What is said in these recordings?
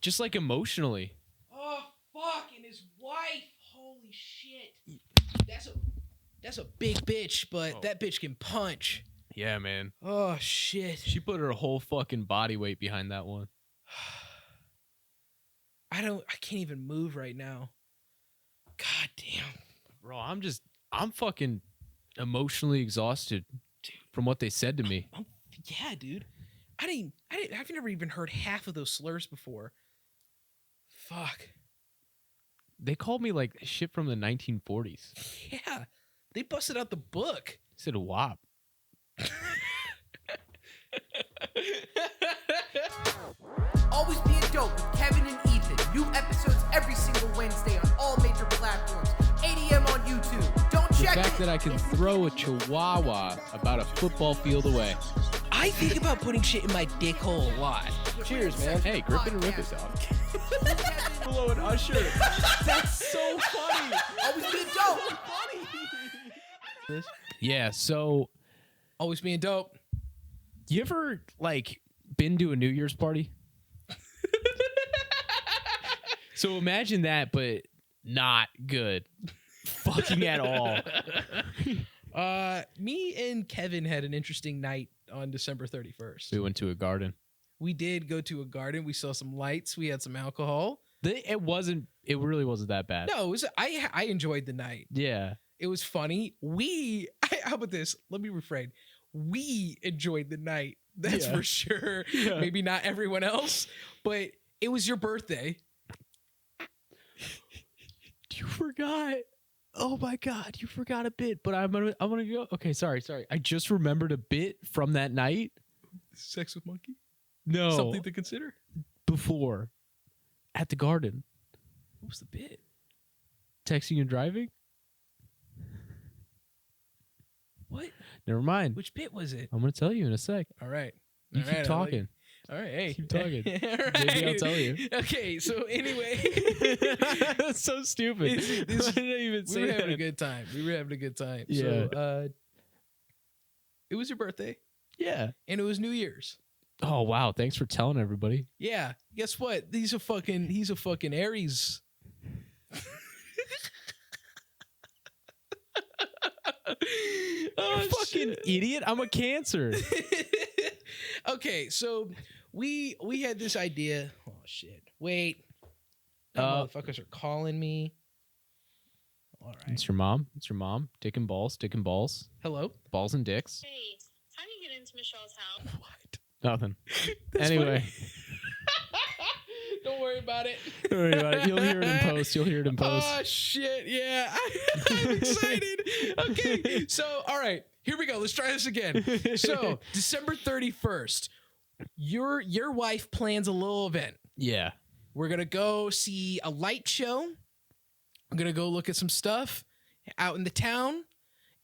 just like emotionally. Oh fuck! And his wife. Holy shit. That's a big bitch, but that bitch can punch. Yeah, man. Oh shit. She put her whole fucking body weight behind that one. I can't even move right now. God damn. Bro, I'm fucking emotionally exhausted from what they said to me. Yeah, dude. I've never even heard half of those slurs before. Fuck. They called me like shit from the 1940s. Yeah. They busted out the book. Said WAP. Always being dope with Kevin and Ethan. New episodes every single Wednesday on all major platforms. 8 a.m. on YouTube. Don't check The it. fact that I can throw a chihuahua about a football field away. I think about putting shit in my dick hole a lot. Cheers, man. Hey, grip it and rip it, dog. Below an usher. That's so funny. Always being dope. Yeah, so Always being dope. you ever like been to a New Year's party? So imagine that, but not good. Fucking at all. Me and Kevin had an interesting night on December 31st. We went to a garden. We did go to a garden. We saw some lights. We had some alcohol. It really wasn't that bad. No, I enjoyed the night. Yeah. It was funny. How about this? Let me refrain. We enjoyed the night. That's Yeah. for sure. Yeah. Maybe not everyone else, but it was your birthday. You forgot. Oh my God, you forgot a bit, but I'm gonna go. Okay, sorry. I just remembered a bit from that night. Sex with monkey? No. Something to consider? Before. At the garden. What was the bit? Texting and driving? What? Never mind. Which bit was it? I'm gonna tell you in a sec. All right. You All keep right, talking. All right, hey. Keep talking. All right. Maybe I'll tell you. Okay, so anyway. That's so stupid. Why did I even We say were that? having a good time. Yeah. So, it was your birthday, Yeah. and it was New Year's. Oh wow, thanks for telling everybody. Yeah. Guess what? He's a fucking Aries. You fucking idiot. I'm a Cancer. Okay, so we had this idea. Oh shit! Wait, motherfuckers are calling me. All right. It's your mom. It's your mom. Dick and balls. Hello. Balls and dicks. Hey, how do you get into Michelle's house? What? Nothing. That's Anyway. Don't worry about it. Don't worry about it. You'll hear it in post. Oh shit! Yeah, I'm excited. Okay, so all right, here we go. Let's try this again. So December 31st, your wife plans a little event. Yeah. We're gonna go see a light show. I'm gonna go look at some stuff out in the town,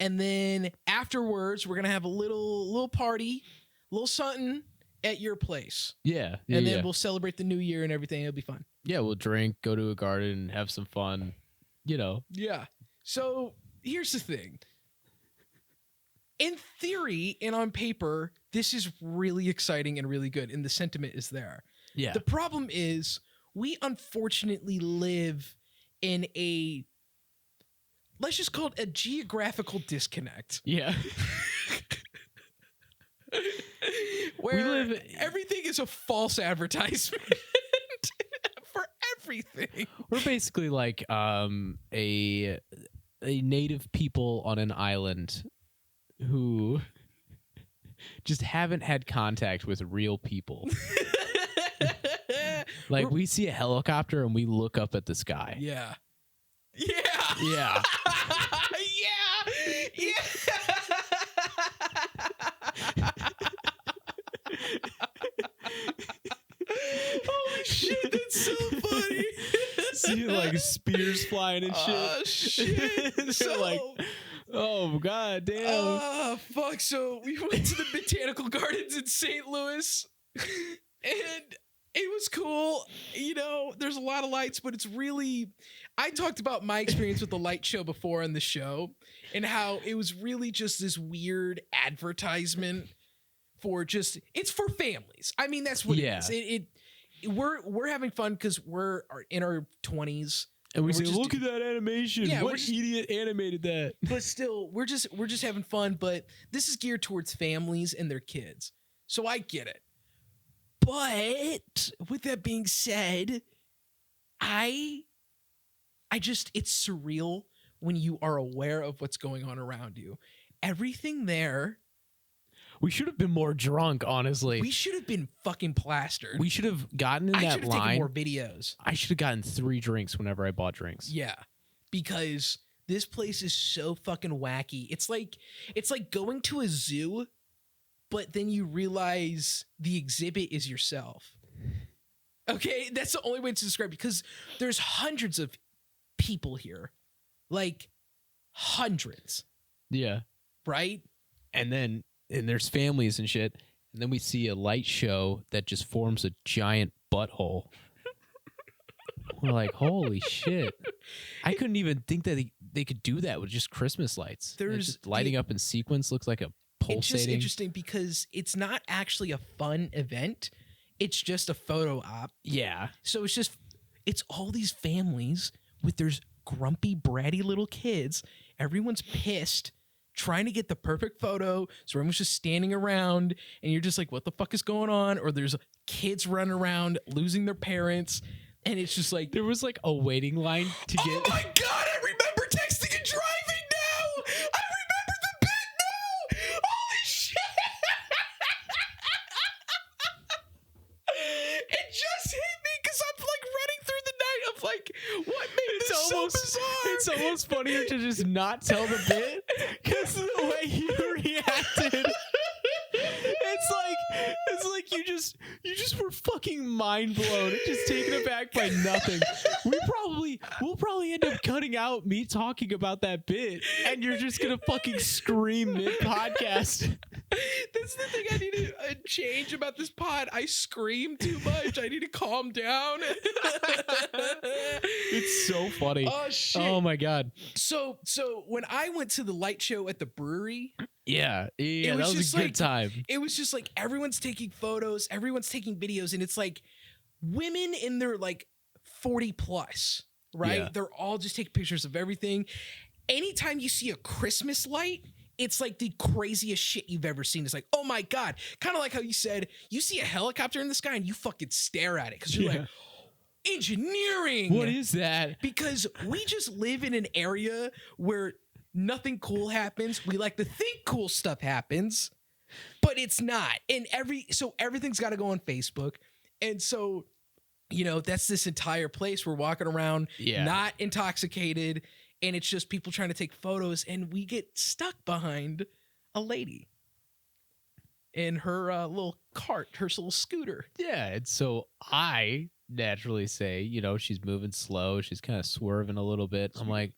and then afterwards, we're gonna have a little party, a little something at your place. Yeah. And then we'll celebrate the new year and everything. It'll be fun. Yeah, we'll drink, go to a garden, have some fun. You know. Yeah. So here's the thing. In theory and on paper, this is really exciting and really good, and the sentiment is there. Yeah. The problem is we unfortunately live in let's just call it a geographical disconnect. Yeah. Where everything is a false advertisement for everything. We're basically like a native people on an island who just haven't had contact with real people. Like we see a helicopter and we look up at the sky. Yeah. Yeah. Yeah. Yeah. Yeah. Holy shit, that's so funny. See like spears flying and shit. Oh shit. They're So like, oh god damn. oh fuck. So we went to the Botanical Gardens in St. Louis and it was cool. You know, there's a lot of lights, but it's really I talked about my experience with the light show before on the show and how it was really just this weird advertisement for just it's for families. I mean, that's what Yeah. it is. we're having fun because we're in our 20s. And we We're say, just look at that animation. Yeah, we're What just- idiot animated that? But still, we're just having fun. But this is geared towards families and their kids, so I get it. But with that being said, I just, it's surreal when you are aware of what's going on around you. Everything there, We should have been more drunk, honestly. we should have been fucking plastered. We should have gotten in I that should have taken line. more videos. I should have gotten 3 drinks whenever I bought drinks. Yeah, because this place is so fucking wacky. It's like going to a zoo, but then you realize the exhibit is yourself. Okay, that's the only way to describe it, because there's hundreds of people here, like hundreds, Yeah. right? And there's families and shit. And then we see a light show that just forms a giant butthole. We're like, holy shit. I couldn't even think that they could do that with just Christmas lights. There's just lighting up in sequence, looks like a pulsating. It's just interesting because it's not actually a fun event. It's just a photo op. Yeah. So it's all these families with their grumpy, bratty little kids. Everyone's pissed, trying to get the perfect photo. So everyone's just standing around and you're just like, what the fuck is going on? Or there's kids running around losing their parents. And it's just like, There was like a waiting line to oh get. my God, I remember texting and driving now. I remember the bit now. Holy shit. It just hit me because I'm like running through the night of like, what made this so bizarre? It's almost funnier to just not tell the bit because the way you reacted. It's like you just were fucking mind blown, just taken aback by nothing. We'll probably end up cutting out me talking about that bit, and you're just gonna fucking scream mid podcast. That's the thing I need to change about this pod. I scream too much. I need to calm down. It's so funny. Oh shit. Oh my god. So when I went to the light show at the brewery, Yeah, that was was just a good like- time. it was just like everyone's taking photos, everyone's taking videos, and it's like women in their like 40 plus, right? Yeah. They're all just taking pictures of everything. Anytime you see a Christmas light, it's like the craziest shit you've ever seen. It's like, oh my God. Kind of like how you said, you see a helicopter in the sky and you fucking stare at it because you're Yeah. like, engineering. What is that? Because we just live in an area where nothing cool happens. We like to think cool stuff happens, but it's not. And everything's got to go on Facebook. And so, that's this entire place. We're walking around, Yeah. not intoxicated, and it's just people trying to take photos, and we get stuck behind a lady in her little cart, her little scooter. Yeah, and so I naturally say, she's moving slow. She's kind of swerving a little bit. I'm like,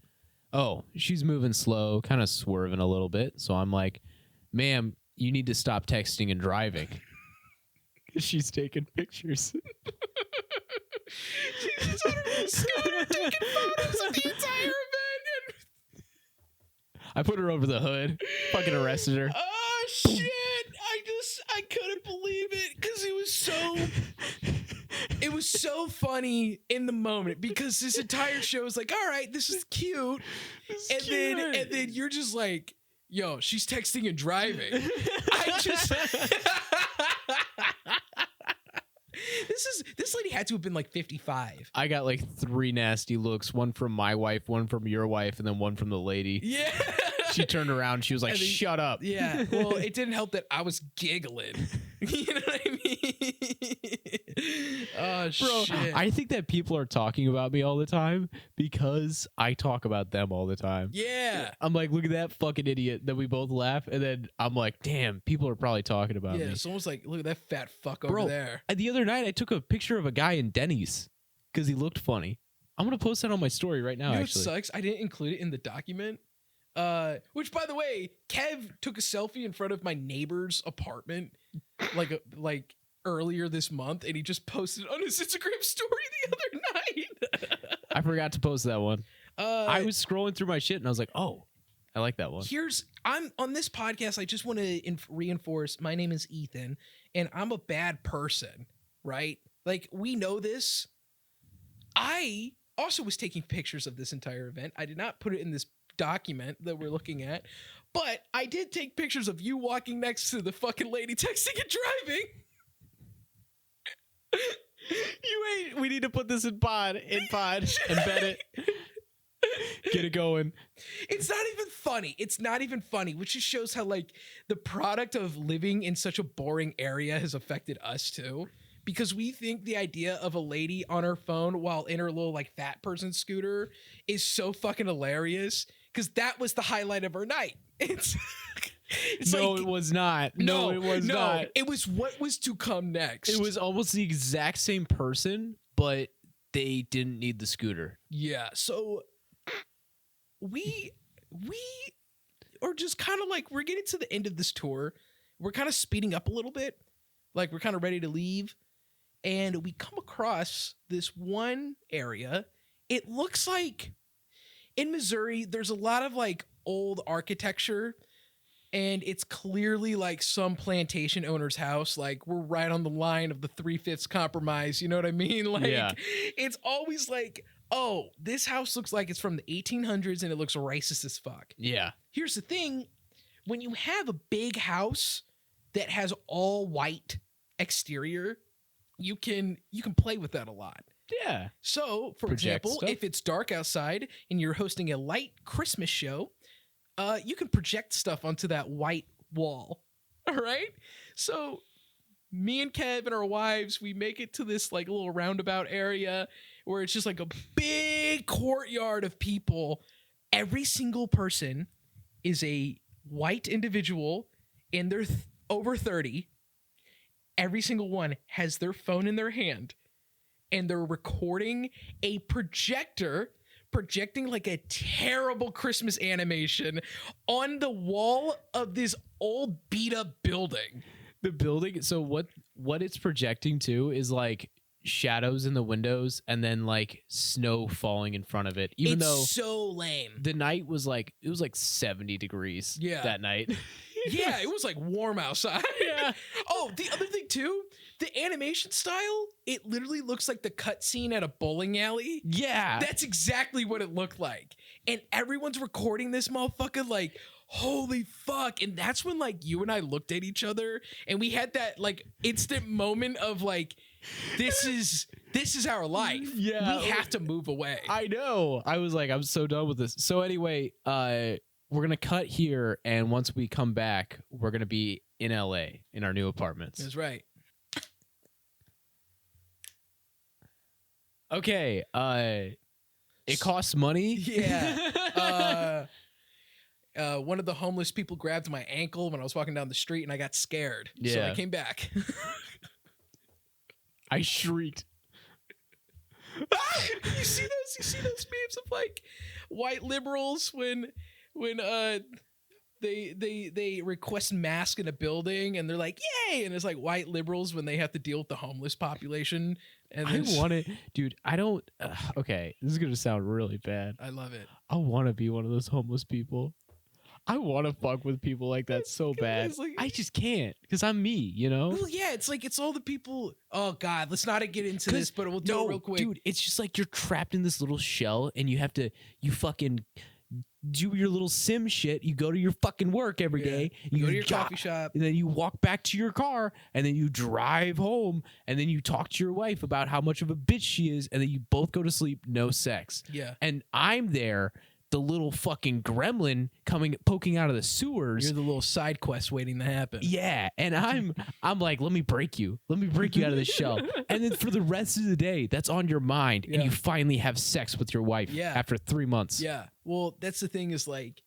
oh, she's moving slow, kind of swerving a little bit. So I'm like, ma'am, you need to stop texting and driving. She's taking pictures. She's just on her little scooter taking photos of the entire event. I put her over the hood, fucking arrested her. Oh shit! I couldn't believe it because it was so funny in the moment because this entire show is like, all right, this is cute, and then you're just like, yo, she's texting and driving. This lady had to have been like 55. I got like 3 nasty looks, one from my wife, one from your wife, and then one from the lady. Yeah. She turned around. She was like, And then- shut up. Yeah. Well, it didn't help that I was giggling. You know what I mean? Oh, Bro, shit. I think that people are talking about me all the time because I talk about them all the time. Yeah. I'm like, look at that fucking idiot. Then we both laugh. And then I'm like, damn, people are probably talking about Yeah. me. Someone's like, look at that fat fuck Bro, over there. The other night, I took a picture of a guy in Denny's because he looked funny. I'm going to post that on my story right now, You know what actually. sucks? I didn't include it in the document. Which, by the way, Kev took a selfie in front of my neighbor's apartment like earlier this month, and he just posted it on his Instagram story the other night. I forgot to post that one. I was scrolling through my shit and I was like, oh, I like that one. I'm on this podcast. I just want to reinforce my name is Ethan, and I'm a bad person, right? Like, we know this. I also was taking pictures of this entire event. I did not put it in this document that we're looking at, but I did take pictures of you walking next to the fucking lady texting and driving. We need to put this in pod, embed it. Get it going. It's not even funny. It's not even funny, which just shows how like the product of living in such a boring area has affected us too. Because we think the idea of a lady on her phone while in her little like fat person scooter is so fucking hilarious. Because that was the highlight of her night. It's no, like, it was not. No, it was not. It was what was to come next. It was almost the exact same person, but they didn't need the scooter. Yeah. So we are just kind of like, we're getting to the end of this tour. We're kind of speeding up a little bit. Like, we're kind of ready to leave. And we come across this one area. It looks like in Missouri, there's a lot of like old architecture, and it's clearly like some plantation owner's house. Like, we're right on the line of the 3/5 compromise. You know what I mean? Like, Yeah. It's always like, oh, this house looks like it's from the 1800s and it looks racist as fuck. Yeah. Here's the thing. When you have a big house that has all white exterior, you can play with that a lot. Yeah. So, for Project example, stuff. if it's dark outside and you're hosting a light Christmas show, you can project stuff onto that white wall. All right? So, me and Kev and our wives, we make it to this like little roundabout area where it's just like a big courtyard of people. Every single person is a white individual, and they're over 30. Every single one has their phone in their hand, and they're recording a projector, projecting like a terrible Christmas animation on the wall of this old beat up building. The building. So what it's projecting to is like shadows in the windows and then like snow falling in front of it. Even though It's so lame. the night was like, it was like 70 degrees that night. Yeah, it was like warm outside. Yeah. Oh, the other thing too, the animation style, it literally looks like the cutscene at a bowling alley. Yeah. That's exactly what it looked like. And everyone's recording this motherfucker like, holy fuck. And that's when like you and I looked at each other and we had that like instant moment of like, this is our life. Yeah. We have to move away. I know. I was like, I'm so done with this. So anyway, we're going to cut here. And once we come back, we're going to be in LA in our new apartments. That's right. Okay. It costs money. Yeah. One of the homeless people grabbed my ankle when I was walking down the street and I got scared. So I Yeah. came back. I shrieked. You see those memes of like white liberals when they request masks in a building and they're like, yay, and it's like white liberals when they have to deal with the homeless population. And I it's- want it, dude. I don't. Okay, this is gonna sound really bad. I love it. I want to be one of those homeless people. I want to fuck with people like that so bad. It's like- I just can't because I'm me, you know. Well, yeah, it's like it's all the people. Oh God, let's not get into this, but we'll do it real quick. dude. It's just like you're trapped in this little shell, and you fucking do your little sim shit. You go to your fucking work every Yeah. day. You go to your jog- coffee shop. and then you walk back to your car, and then you drive home, and then you talk to your wife about how much of a bitch she is, and then you both go to sleep, no sex. Yeah, And I'm there, the little fucking gremlin poking out of the sewers. you're the little side quest waiting to happen. Yeah, and I'm like, let me break you out of this shell, and then for the rest of the day, that's on your mind, and Yeah. you finally have sex with your wife. Yeah. After 3 months. Yeah. Well, that's the thing is like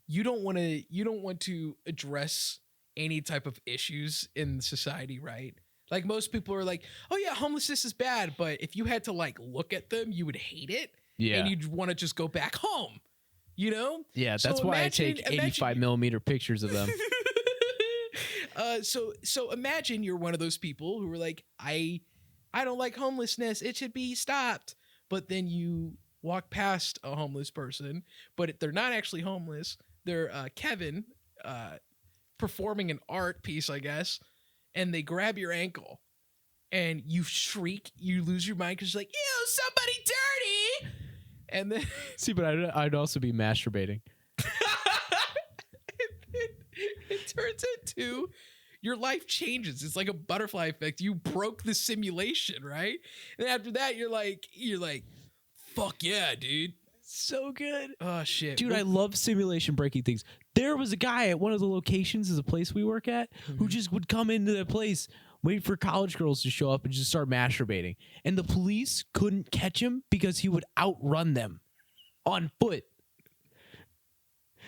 you don't want to address any type of issues in society, right? Like most people are like, "Oh yeah, homelessness is bad," but if you had to like look at them, you would hate it Yeah, and you'd want to just go back home. You know? yeah. That's So why imagine- I take 85mm pictures of them. So imagine you're one of those people who are like, I don't like homelessness. It should be stopped. But then you walk past a homeless person, but they're not actually homeless. They're Kevin performing an art piece, I guess, and they grab your ankle and you shriek, you lose your mind because you're like, ew, somebody dirty. And then See, but I'd also be masturbating. it turns into your life changes. It's like a butterfly effect. You broke the simulation, right? And after that, you're like, fuck yeah, dude. So good. Oh shit. Dude, Well, I love simulation breaking things. There was a guy at one of the locations of the place we work at who just would come into that place, wait for college girls to show up and just start masturbating. And the police couldn't catch him because he would outrun them on foot.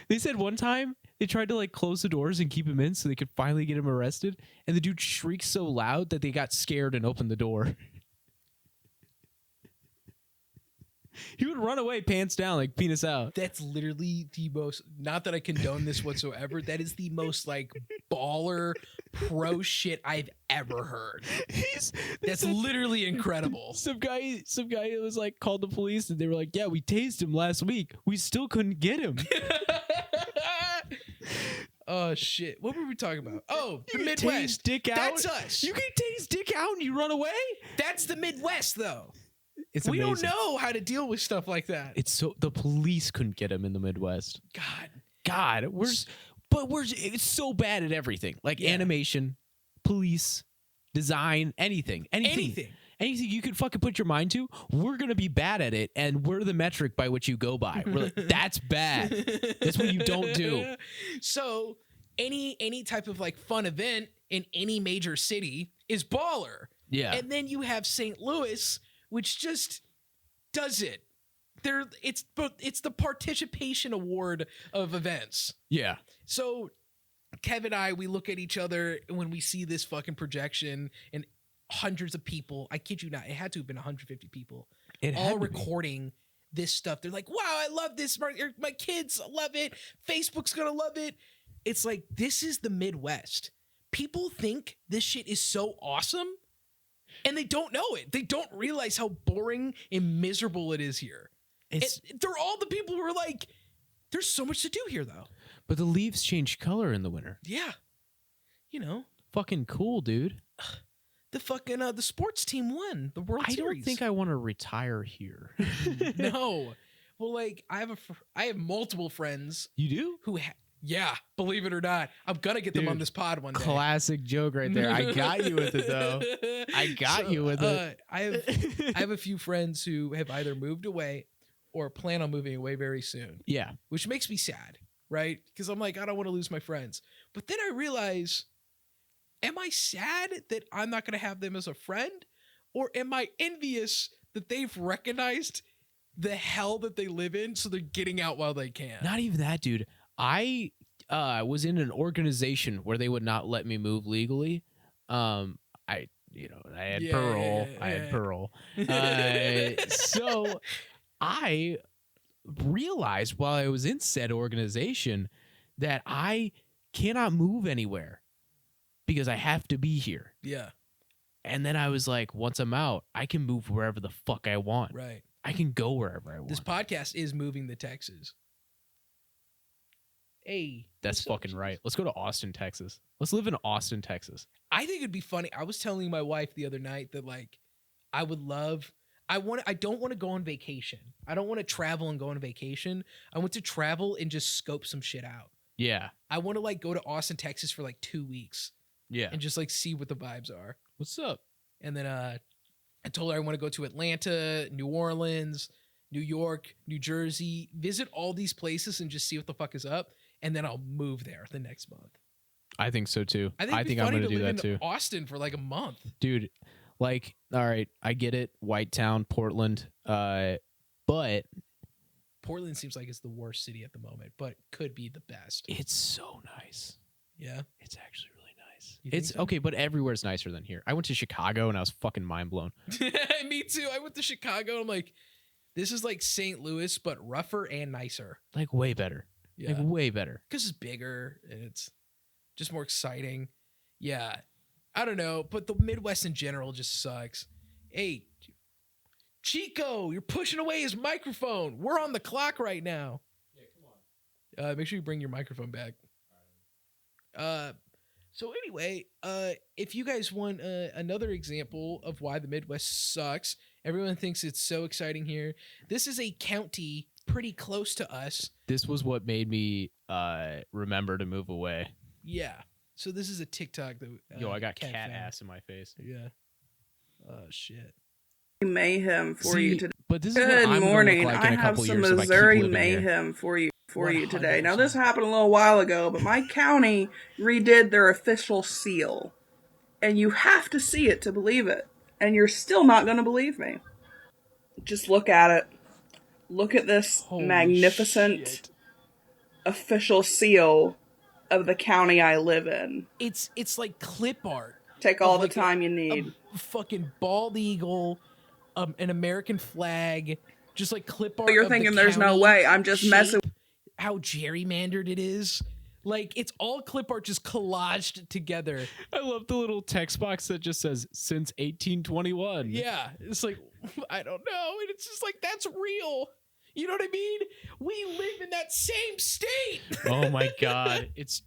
They said one time they tried to like close the doors and keep him in so they could finally get him arrested. And the dude shrieked so loud that they got scared and opened the door. He would run away pants down, like penis out. that's literally the most, not that I condone this whatsoever. That is the most like baller pro shit I've ever heard. That's literally incredible. Some guy was like called the police and they were like, yeah, we tased him last week. We still couldn't get him. Oh shit. What were we talking about? Oh, the You can Midwest. tase dick out. That's us. You can tase dick out and you run away? That's the Midwest though. It's We amazing. don't know how to deal with stuff like that. It's so the police couldn't get him in the Midwest. God, it's so bad at everything. Like Yeah. animation, police, design, anything you could fucking put your mind to, we're gonna be bad at it, and we're the metric by which you go by. We're like, that's bad. That's what you don't do. So any type of like fun event in any major city is baller. Yeah. And then you have St. Louis, which just does it. It's the participation award of events. Yeah. So Kev and I, we look at each other when we see this fucking projection and hundreds of people. I kid you not, it had to have been 150 people It all had to be. recording this stuff. They're like, wow, I love this. My kids love it. Facebook's gonna love it. It's like, this is the Midwest. People think this shit is so awesome and they don't know it. They don't realize how boring and miserable it is here. They're all the people who are like, there's so much to do here though. But the leaves change color in the winter. Yeah. You know, Fucking cool, dude. the fucking the sports team won the World I Series. don't think I want to retire here. No. Well, like I have multiple friends You do? who yeah, believe it or not, I'm gonna get them Dude, on this pod one day. Classic joke right there. I got you with it though. I got you with it. I have a few friends who have either moved away or plan on moving away very soon, Yeah. which makes me sad, right? Because I'm like, I don't want to lose my friends. But then I realize, am I sad that I'm not going to have them as a friend? Or am I envious that they've recognized the hell that they live in, so they're getting out while they can? Not even that, dude. I was in an organization where they would not let me move legally. I had parole. I had parole. So I realized while I was in said organization that I cannot move anywhere because I have to be here. Yeah, And then I was like, once I'm out, I can move wherever the fuck I want. right. I can go wherever I want. This podcast is moving to Texas. Hey, That's what's up, fucking Chief? right. Let's go to Austin, Texas. Let's live in Austin, Texas. I think it'd be funny. I was telling my wife the other night that like I don't want to go on vacation. I don't want to travel and go on vacation. I want to travel and just scope some shit out. Yeah. I want to like go to Austin, Texas for like 2 weeks Yeah. and just like see what the vibes are. What's up? And then I told her I want to go to Atlanta, New Orleans, New York, New Jersey, visit all these places and just see what the fuck is up. And then I'll move there the next month. I think so too. I think it'd be I'm funny going to do live that in too. Austin for like a month. Dude, like, all right, I get it. White Town, Portland. But Portland seems like it's the worst city at the moment, but could be the best. it's so nice. Yeah. It's actually really nice. You think It's so? okay, but everywhere's nicer than here. I went to Chicago and I was fucking mind blown. Me too. I went to Chicago. I'm like, this is like St. Louis, but rougher and nicer. Like way better. Yeah. Like way better. Because it's bigger and it's just more exciting. Yeah. I don't know, but the Midwest in general just sucks. Hey, Chico, you're pushing away his microphone. We're on the clock right now. Yeah, come on. Make sure you bring your microphone back. So anyway, if you guys want another example of why the Midwest sucks, everyone thinks it's so exciting here. This is a county pretty close to us. This was what made me remember to move away. Yeah. So this is a TikTok that Yo, I got Kev cat found. ass in my face. Yeah. Oh shit. Mayhem for you today. But this is what Good I'm morning. gonna look like I in a have couple some years if I keep Missouri living here. mayhem for you today. Now 100%. this happened a little while ago, but my county redid their official seal. And you have to see it to believe it. And you're still not going to believe me. Just look at it. Look at this Holy magnificent shit. official seal of the county I live in. It's like clip art. Take all the Like time you need. A fucking bald eagle, an American flag, just like clip art. But you're of the thinking there's no county way. I'm just messing. shape, how gerrymandered it is. Like it's all clip art just collaged together. I love the little text box that just says since 1821. Yeah, it's like I don't know, and it's just like that's real. You know what I mean? We live in that same state. Oh my god, it's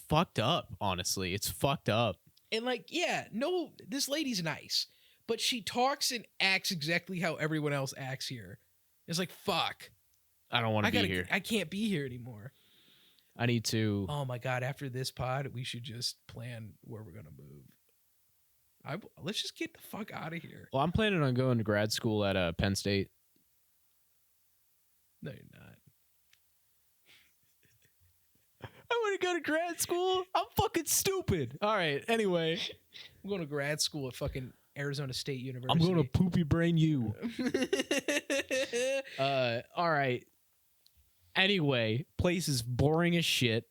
fucked up. Honestly, it's fucked up. And like, yeah, no, this lady's nice, but she talks and acts exactly how everyone else acts here. It's like, fuck. I don't want to be here. I can't be here anymore. I need to. Oh my god! After this pod, we should just plan where we're gonna move. Let's just get the fuck out of here. Well, I'm planning on going to grad school at Penn State. No, you're not. I want to go to grad school. I'm fucking stupid. All right. Anyway, I'm going to grad school at fucking Arizona State University. I'm going to poopy brain you. All right. Anyway, place is boring as shit.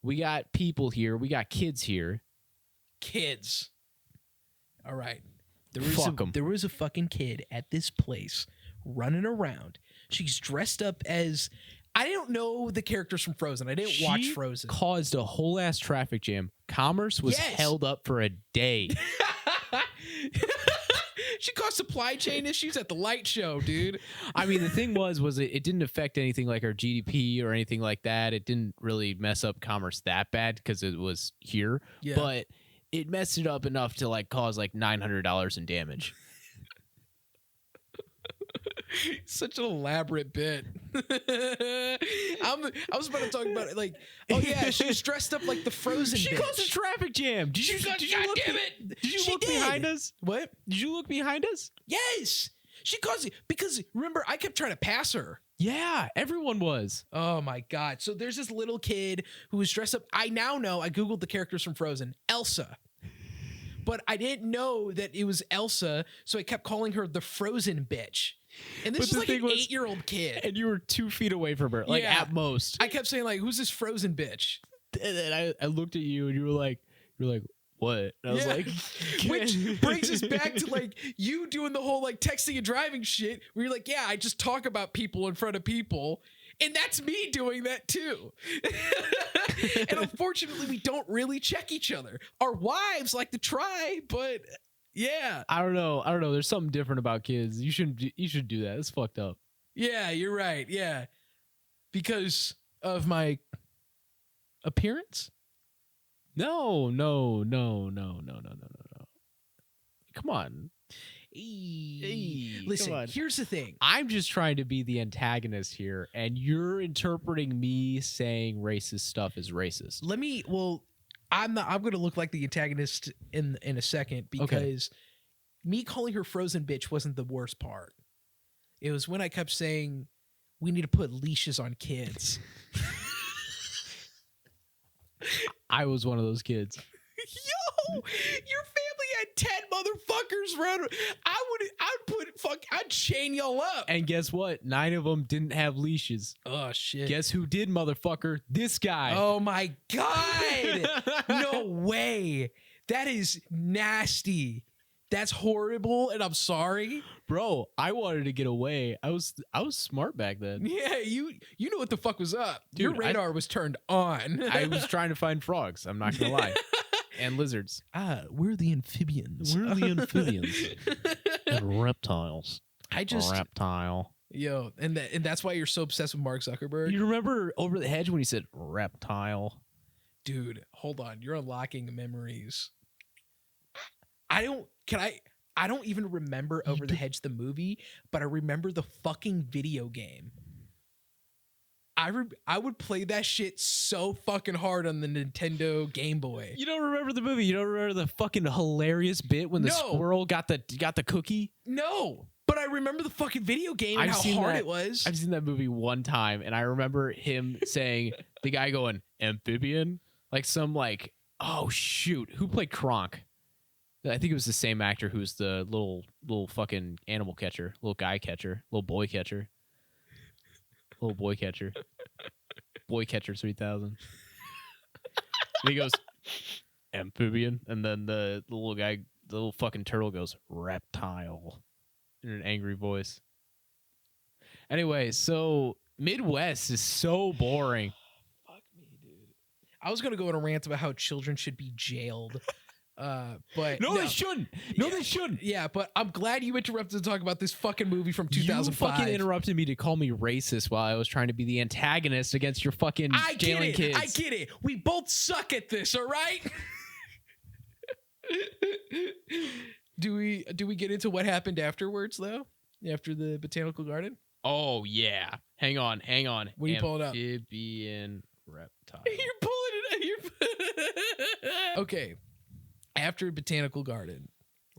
We got people here. We got kids here. Kids. All right. Fuck 'em. There was a fucking kid at this place running around. She's dressed up as... I don't know the characters from Frozen. I didn't watch She Frozen. Caused a whole ass traffic jam. Commerce was Yes. held up for a day. She caused supply chain issues at the light show, dude. I mean, the thing was it didn't affect anything like our GDP or anything like that. It didn't really mess up commerce that bad because it was here. Yeah. But it messed it up enough to like cause like $900 in damage. Such an elaborate bit. I was about to talk about it like, oh yeah, she was dressed up like the Frozen She bitch. caused a traffic jam. Did you look She look did. behind us? What? Did you look behind us? Yes. She caused it because remember, I kept trying to pass her. Yeah, everyone was. Oh my God. So there's this little kid who was dressed up. I now know, I Googled the characters from Frozen, Elsa. But I didn't know that it was Elsa, so I kept calling her the Frozen bitch. And this But is the like thing an was- 8-year-old kid. And you were 2 feet away from her, like Yeah. at most. I kept saying like, who's this Frozen bitch? And then I looked at you and you were like, what? And I was Yeah. like, Which brings us back to like you doing the whole like texting and driving shit where you're like, yeah, I just talk about people in front of people. And that's me doing that too. And unfortunately, we don't really check each other. Our wives like to try, but yeah. I don't know. There's something different about kids. You should do that. It's fucked up. Yeah, you're right. Yeah. Because of my appearance? No. Come on. Listen, come on. here's the thing. I'm just trying to be the antagonist here, and you're interpreting me saying racist stuff as racist. I'm going to look like the antagonist in a second because me calling her Frozen bitch wasn't the worst part. It was when I kept saying we need to put leashes on kids. I was one of those kids. Yo, your family had 10 motherfuckers around. I'd chain y'all up. And guess what? 9 of them didn't have leashes. Oh shit. Guess who did, motherfucker? This guy. Oh my God. No way. That is nasty. That's horrible, and I'm sorry. Bro, I wanted to get away. I was smart back then. Yeah, you knew what the fuck was up. Dude, Your radar was turned on. I was trying to find frogs. I'm not gonna lie. And lizards. We're the amphibians. We're the amphibians. And reptiles. Reptile. Yo, and that's why you're so obsessed with Mark Zuckerberg. You remember Over the Hedge when he said reptile? Dude, hold on. You're unlocking memories. I don't even remember Over the Hedge the movie, but I remember the fucking video game. I would play that shit so fucking hard on the Nintendo Game Boy. You don't remember the movie? You don't remember the fucking hilarious bit when the squirrel got the cookie? No, but I remember the fucking video game and how hard it was. I've seen that movie one time, and I remember him saying, the guy going, amphibian? Like some like, oh shoot, who played Kronk? I think it was the same actor who's the little fucking animal catcher, little guy catcher, little boy catcher. Little boy catcher. Boy catcher 3000. And he goes, amphibian. And then the little guy, the little fucking turtle goes, reptile. In an angry voice. Anyway, so Midwest is so boring. Fuck me, dude. I was going to go on a rant about how children should be jailed. But no, they shouldn't. No, they shouldn't. Yeah, but I'm glad you interrupted to talk about this fucking movie from 2005. You fucking interrupted me to call me racist while I was trying to be the antagonist against your fucking jailing kids. I get it. We both suck at this, all right? Do we get into what happened afterwards though? After the botanical garden? Oh yeah. Hang on. What are you pulling up? Amphibian reptile. You're pulling it out. Okay. After botanical garden.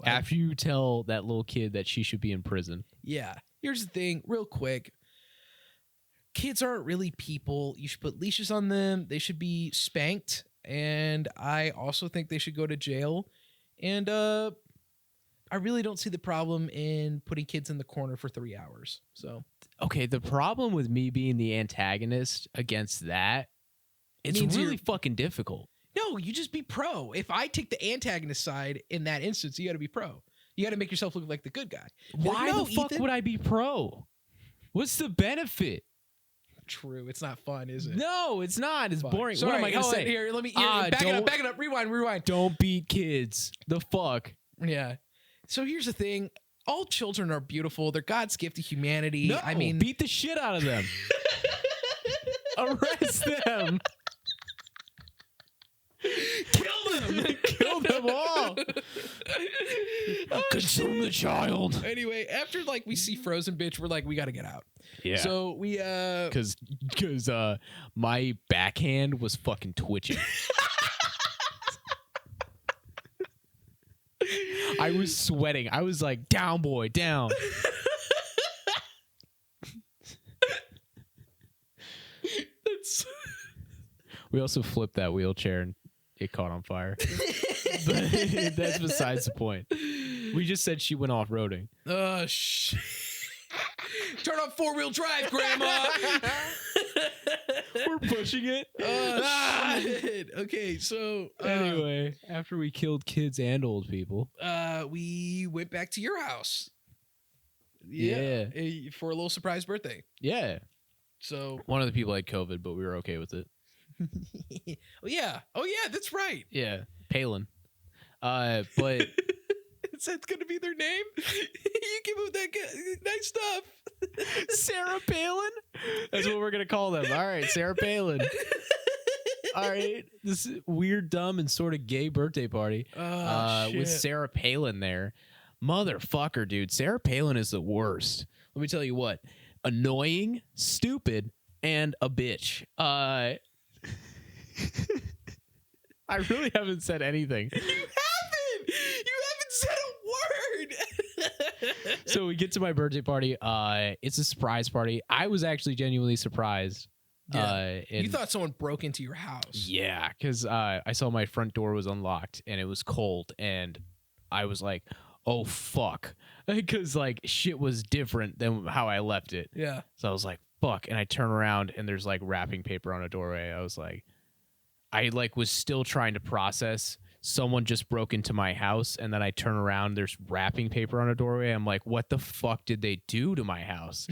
After you tell that little kid that she should be in prison. Yeah. Here's the thing, real quick. Kids aren't really people. You should put leashes on them. They should be spanked. And I also think they should go to jail. And I really don't see the problem in putting kids in the corner for 3 hours. So okay, the problem with me being the antagonist against that, it's really fucking difficult. No, you just be pro. If I take the antagonist side in that instance, you got to be pro. You got to make yourself look like the good guy. Why the fuck would I be pro? What's the benefit? True, it's not fun, is it? No, it's not. It's boring. Sorry, what am I gonna say? Here, let me back it up. Rewind. Don't beat kids. The fuck. Yeah. So here's the thing. All children are beautiful. They're God's gift to humanity. No, I mean, beat the shit out of them. Arrest them. Kill them all. Consume the child. Anyway, after we see Frozen bitch, we're like, we got to get out. Yeah. So we because my backhand was fucking twitching. I was sweating. I was like, down, boy, down. We also flipped that wheelchair and it caught on fire. But that's besides the point. We just said she went off-roading. Oh, shit. Turn on 4-wheel drive, Grandma. We're pushing it. Oh, shit. Okay, so anyway, after we killed kids and old people, we went back to your house. Yeah. For a little surprise birthday. Yeah. So one of the people had COVID, but we were okay with it. Oh yeah, that's right. Yeah, Palin. But is that gonna be their name? You give them that nice stuff. Sarah Palin? That's what we're gonna call them. All right, Sarah Palin. All right, this weird, dumb, and sort of gay birthday party with Sarah Palin there. Motherfucker, dude. Sarah Palin is the worst. Let me tell you what. Annoying, stupid, and a bitch. I really haven't said anything. You haven't said a word. So we get to my birthday party. It's a surprise party. I was actually genuinely surprised. Yeah. You thought someone broke into your house. Yeah, because I saw my front door was unlocked and it was cold, and I was like, oh fuck, because shit was different than how I left it. Yeah. So I was like, fuck, and I turn around and there's wrapping paper on a doorway. I was like, I was still trying to process someone just broke into my house, and then I turn around, there's wrapping paper on a doorway. I'm like, what the fuck did they do to my house?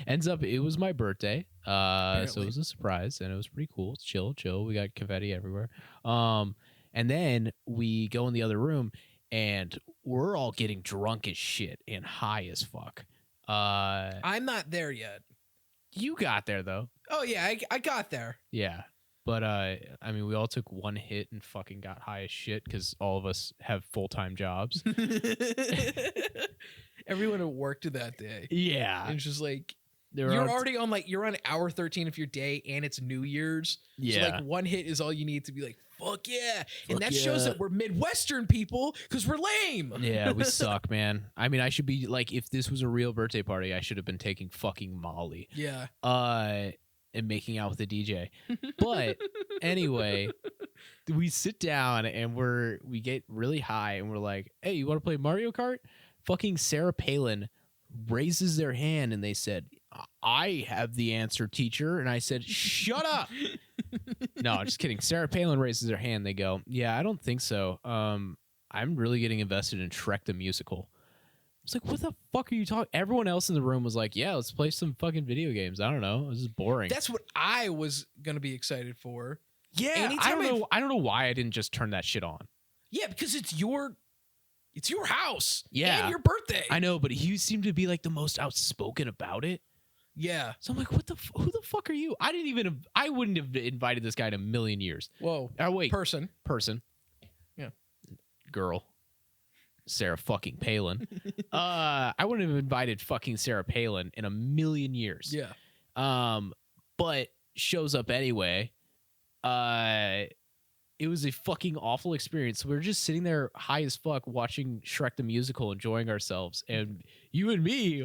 Ends up it was my birthday, so it was a surprise, and it was pretty cool. It's chill. We got confetti everywhere. And then we go in the other room, and we're all getting drunk as shit and high as fuck. I'm not there yet. You got there though. Oh yeah, I got there. Yeah. But I mean, we all took one hit and fucking got high as shit because all of us have full-time jobs. Everyone at work did that day. Yeah, And it's just like They were you're on- already on like you're on hour 13 of your day and it's New Year's. So Yeah. like one hit is all you need to be like, fuck yeah. And Fuck that shows yeah. that we're Midwestern people because we're lame. Yeah, we suck, man. I mean, I should be like, if this was a real birthday party, I should have been taking fucking Molly. Yeah. And making out with the DJ. But anyway, we sit down and we get really high and we're like, hey, you want to play Mario Kart? Fucking Sarah Palin raises their hand and they said, I have the answer, teacher. And I said, shut up. No, just kidding. Sarah Palin raises her hand. They go, yeah, I don't think so. I'm really getting invested in Shrek the Musical. I was like, what the fuck are you talking? Everyone else in the room was like, yeah, let's play some fucking video games. I don't know. This is boring. That's what I was gonna be excited for. Yeah, Anytime I don't know why I didn't just turn that shit on. Yeah, because it's your house. Yeah. And your birthday. I know, but he seemed to be like the most outspoken about it. Yeah. So I'm like, who the fuck are you? I wouldn't have invited this guy in a million years. Whoa. Oh wait, Person. Yeah, girl, Sarah fucking Palin. I wouldn't have invited fucking Sarah Palin in a million years. Yeah. But shows up anyway. It was a fucking awful experience. We were just sitting there high as fuck watching Shrek the Musical, enjoying ourselves. And you and me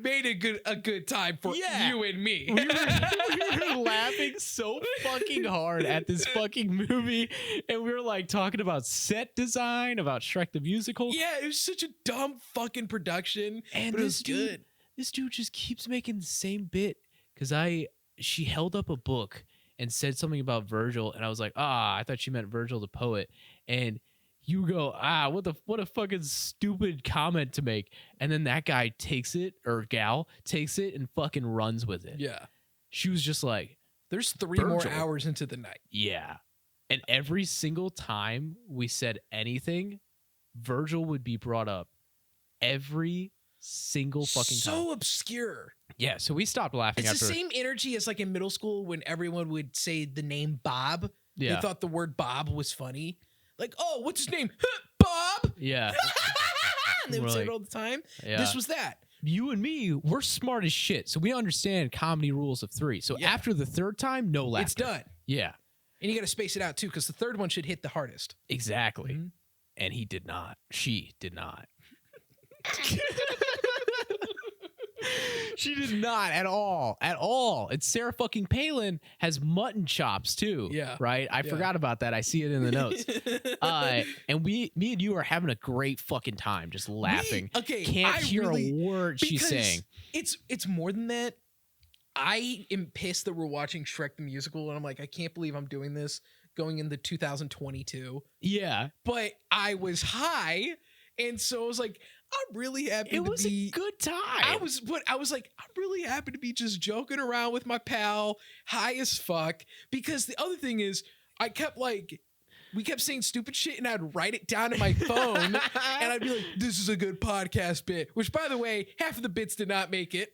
made a good time for Yeah. you and me. we were laughing so fucking hard at this fucking movie. And we were like talking about set design, about Shrek the Musical. Yeah, it was such a dumb fucking production. And but it was dude, good. This dude just keeps making the same bit. Because she held up a book and said something about Virgil, and I was like, I thought she meant Virgil the poet. And you go, what a fucking stupid comment to make. And then that guy takes it, or gal takes it and fucking runs with it. Yeah. She was just like, There's 3 more Virgil. hours into the night. yeah. And every single time we said anything, Virgil would be brought up. Every single fucking time. So obscure. Yeah, so we stopped laughing It's after. the same energy as like in middle school when everyone would say the name Bob. Yeah. They thought the word Bob was funny. Like, oh, what's his name? Bob. Yeah. And they would We're say like, it all the time. Yeah. This was that. You and me, we're smart as shit. So we understand comedy rules of 3. So Yeah. after the third time, no laughter. It's done. Yeah, And you got to space it out too, because the third one should hit the hardest. exactly. Mhm. And he did not. She did not. She did not at all. At all. And Sarah fucking Palin has mutton chops too. Yeah. Right? I Yeah. forgot about that. I see it in the notes. And me and you are having a great fucking time just laughing. Okay, Can't I hear really- a word she's because saying. It's more than that. I am pissed that we're watching Shrek the Musical, and I'm like, I can't believe I'm doing this going into 2022. Yeah. But I was high, and so I was like, I'm really happy It to was be. a good time. I was like, I'm really happy to be just joking around with my pal, high as fuck. Because the other thing is, we kept saying stupid shit, and I'd write it down in my phone, and I'd be like, "This is a good podcast bit." Which, by the way, half of the bits did not make it.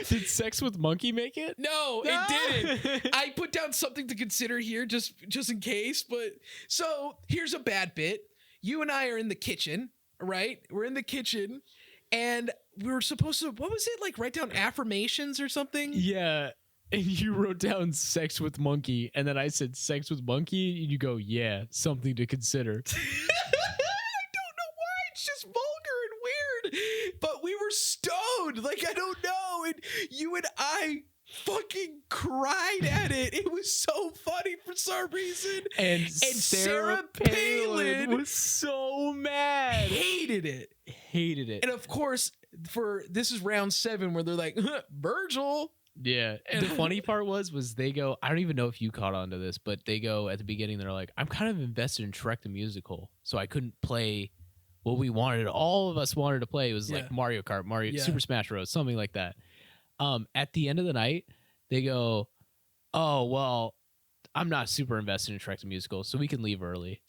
Did Sex with Monkey make it? No, it didn't. I put down something to consider here, just in case. But so here's a bad bit. You and I are in the kitchen, right? We're in the kitchen, and we were supposed to. What was it like? Write down affirmations or something? Yeah. And you wrote down Sex with Monkey, and then I said Sex with Monkey, and you go, yeah, something to consider. I don't know why. It's just vulgar and weird. But we were stoned. Like, I don't know. And you and I fucking cried at it. It was so funny for some reason. And Sarah Palin was so mad. Hated it. Hated it. And of course, this is round 7 where they're like, Virgil. Yeah. The funny part was they go, I don't even know if you caught on to this, but they go at the beginning, they're like, I'm kind of invested in Shrek the Musical, so I couldn't play what we wanted. All of us wanted to play. It was like Mario Kart, Super Smash Bros, something like that. At the end of the night, they go, oh, well, I'm not super invested in Shrek the Musical, so we can leave early.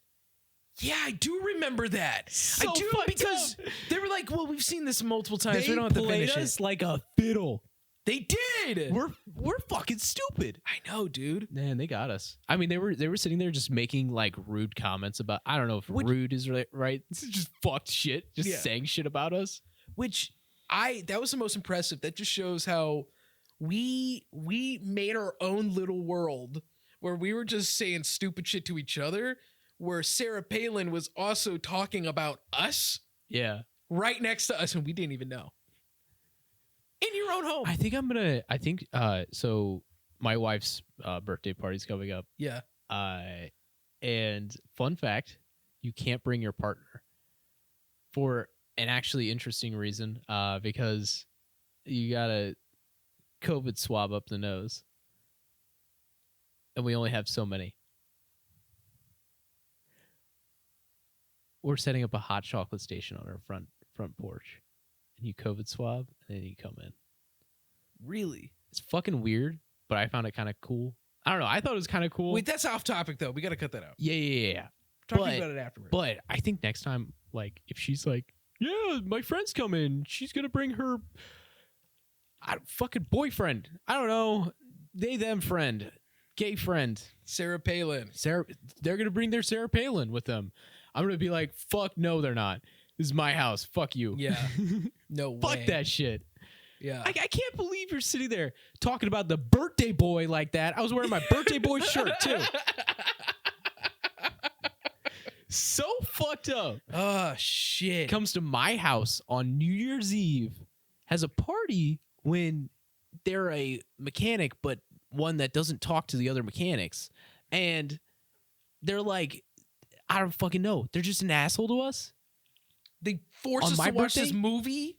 Yeah, I do remember that. So I do, fucked because up. they were like, well, we've seen this multiple times. They We don't have to played finish us it. like a fiddle. They did. We're fucking stupid. I know, dude. Man, they got us. I mean, they were sitting there just making like rude comments about. I don't know if rude is right. It's just fucked shit. Just saying shit about us. Which that was the most impressive. That just shows how we made our own little world where we were just saying stupid shit to each other. Where Sarah Palin was also talking about us. Yeah. Right next to us, and we didn't even know. In your own home. I think so my wife's birthday party's coming up. Yeah. And fun fact, you can't bring your partner for an actually interesting reason, because you gotta COVID swab up the nose. And we only have so many. We're setting up a hot chocolate station on our front porch. And you COVID swab, and then you come in. Really? It's fucking weird, but I found it kind of cool. I don't know. I thought it was kind of cool. Wait, that's off topic, though. We got to cut that out. Yeah. Talking about it afterwards. But I think next time, like, if she's like, yeah, my friend's coming, she's going to bring her fucking boyfriend. I don't know. They, them friend. Gay friend. Sarah Palin. They're going to bring their Sarah Palin with them. I'm going to be like, fuck no, they're not. This is my house. Fuck you. Yeah. No way. Fuck that shit. Yeah. I can't believe you're sitting there talking about the birthday boy like that. I was wearing my birthday boy shirt, too. So fucked up. Oh, shit. Comes to my house on New Year's Eve, has a party when they're a mechanic, but one that doesn't talk to the other mechanics. And they're like, I don't fucking know. They're just an asshole to us. They forced On us my to watch birthday? this movie.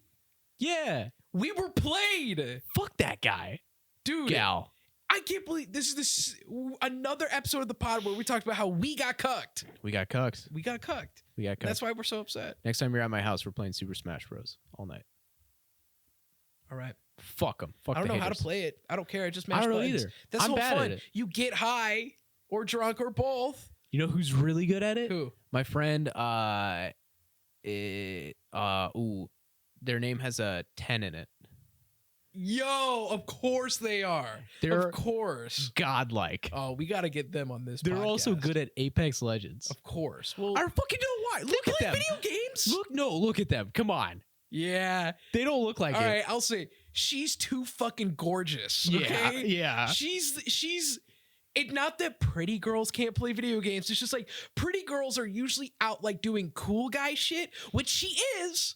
Yeah. We were played. Fuck that guy. Dude. Gal. I can't believe this is another episode of the pod where we talked about how we got cucked. We got cucked. That's why we're so upset. Next time you're at my house, we're playing Super Smash Bros. All night. All right. Fuck them. Fuck I don't the know how to haters. play it. I don't care. I just I mash don't know buttons. either. That's I'm so bad fun. at it. You get high or drunk or both. You know who's really good at it? Who? My friend, their name has a 10 in it. Yo, of course they are. They're of course. godlike. Oh, we got to get them on this They're also podcast. good at Apex Legends. Of course. Well, I don't fucking know why. Look at play them. video games? Look at them. Come on. Yeah. They don't look like All it. right, I'll say she's too fucking gorgeous. Yeah, Okay? yeah. She's it's not that pretty girls can't play video games. It's just like pretty girls are usually out like doing cool guy shit, which she is.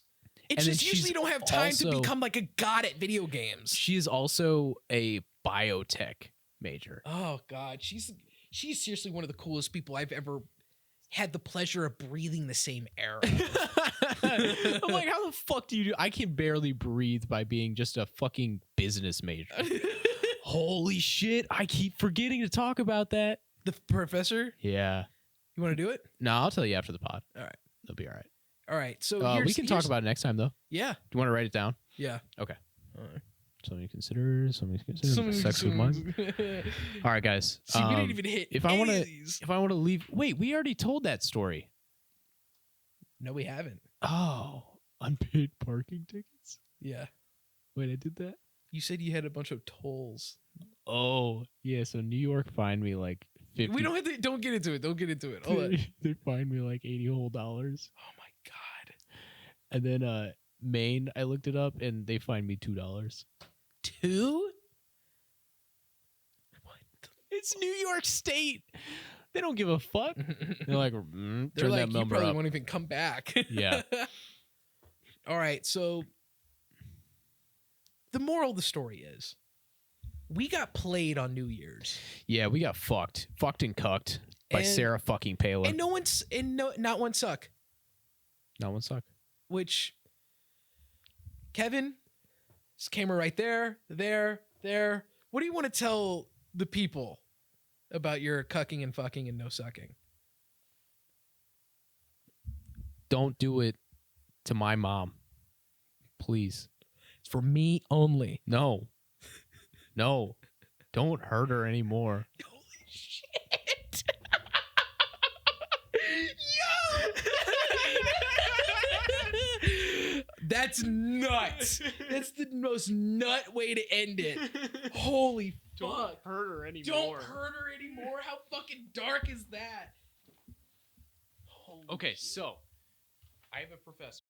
It's And then just usually she's don't have time to also- become like a god at video games. She is also a biotech major. Oh god, she's seriously one of the coolest people I've ever had the pleasure of breathing the same air. I'm like, how the fuck do you do? I can barely breathe by being just a fucking business major. Holy shit. I keep forgetting to talk about that. The professor, Yeah. you want to do it? No, I'll tell you after the pod. All right. It'll be all right. All right. So We can talk about it next time, though. Yeah. Do you want to write it down? Yeah. Okay. All right. Something to consider. Sex with mine. All right, guys. See, we didn't even hit. If I want any to, of these. if I want to leave, wait, we already told that story. No, we haven't. Oh, unpaid parking tickets. Yeah. Wait, I did that. You said you had a bunch of tolls. Oh, yeah. So New York fined me like 50. We don't have to. Don't get into it. Don't get into it. Hold on. They fined me like $80 whole. Oh my god. And then Maine, I looked it up, and they fined me $2. 2? What? It's New York State. They don't give a fuck. They're like, They're turn like, that you number probably up. won't even come back. Yeah. All right. So the moral of the story is, we got played on New Year's, Yeah, we got fucked and cucked by And- Sarah fucking Palin. and not one suck. Not one suck. Which Kevin, this camera right there. What do you want to tell the people about your cucking and fucking and no sucking? Don't do it to my mom. Please. It's for me only. No. No. Don't hurt her anymore. Holy shit. Yo! That's nuts. That's the most nut way to end it. Holy Don't fuck. hurt her anymore. Don't hurt her anymore? How fucking dark is that? Holy Okay, shit. so I have a professor.